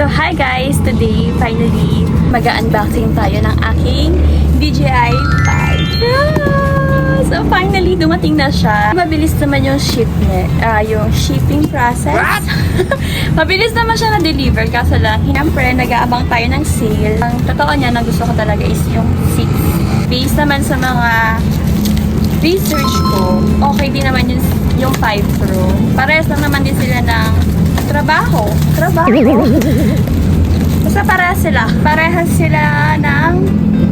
So hi guys! Today, finally, mag-unboxing tayo ng aking DJI 5 Pro! So finally, dumating na siya. Mabilis naman yung yung shipping process. Mabilis naman siya na-deliver. Kaso lang, siyempre, nag-aabang tayo ng sale. Ang totoo niya na gusto ko talaga is yung 6. Based naman sa mga research ko, okay din naman yung 5 Pro. Parehas lang naman din sila ng trabaho. Basta parehas sila ng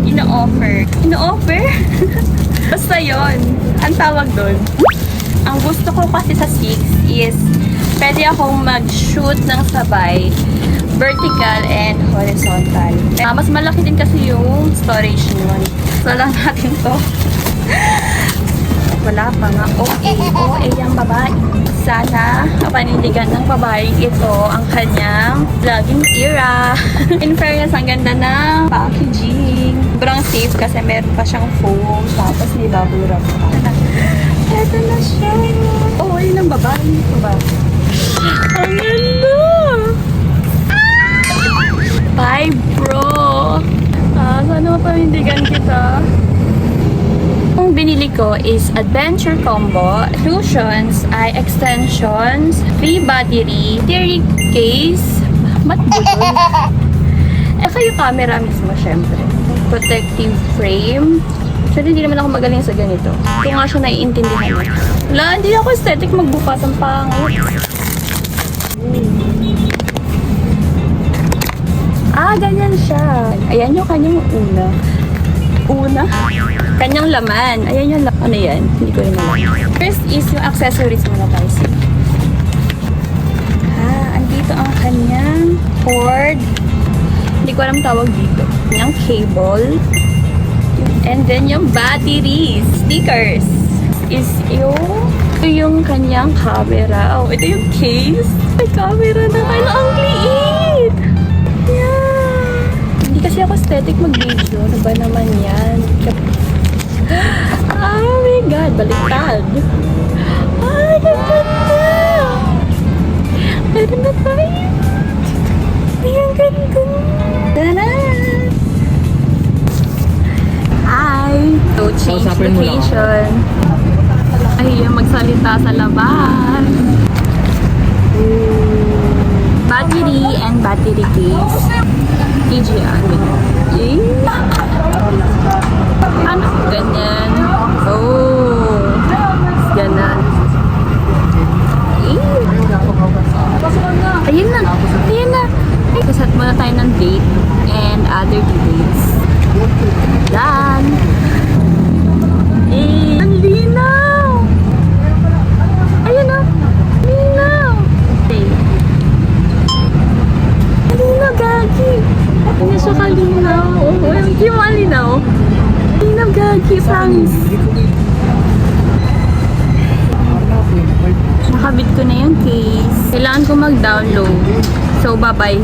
ino-offer. Basta yon. Ang tawag doon. Ang gusto ko kasi sa 6 is pwede akong mag-shoot ng sabay, vertical and horizontal. Mas malaki din kasi yung storage nun. So lang natin to. Wala pa nga. OA ang babae. Sana panindigan ng babae ito ang kanyang vlogging era. In fairness, ang ganda ng packaging. Sobrang safe kasi meron pa siyang foam. Tapos may bubble wrap pa. Ito na siya. OA ng babae. Ito ba? Ang ganda! 5 Pro! Sana mapanindigan kita. Ang binili ko is Adventure Combo, Fusions, eye extensions, free battery, theory case, matbudol. Yung camera mismo, syempre. Protective frame. Actually, hindi naman ako magaling sa ganito. Ito nga siya naiintindihan mo. Wala, hindi ako aesthetic magbukas ang pangit. Ganyan siya. Ayan yung kanyang una. Kanyang laman. Ayan yung laman. Ano yan? Hindi ko rin alam. First is yung accessories muna tayo. Andito ang kanyang cord. Hindi ko alam tawag dito. Yung cable. And then yung battery. Stickers. Ito yung kanyang camera. Ito yung case. May camera na. Ang liit! Hindi kasi ako aesthetic mag-video. Ano ba naman yan? Oh my God! Baliktad! Ay, ganda! Meron na tayo! Ay, ang ganda! Tanan! Hi! So, change location. Ay, magsalita sa labas. Battery and battery case. DJI. Ano? Ganyan. Ganan. Ayun na. Set muna tayo ng date and other details. Done. Ang linaw. Ayun na. Linaw. Linaw, gagi. Hindi siya kalinaw. Hindi mo alinaw. Linaw, gagi. Promise. Nakabit ko na yung case. Kailangan ko mag-download. So, bye-bye.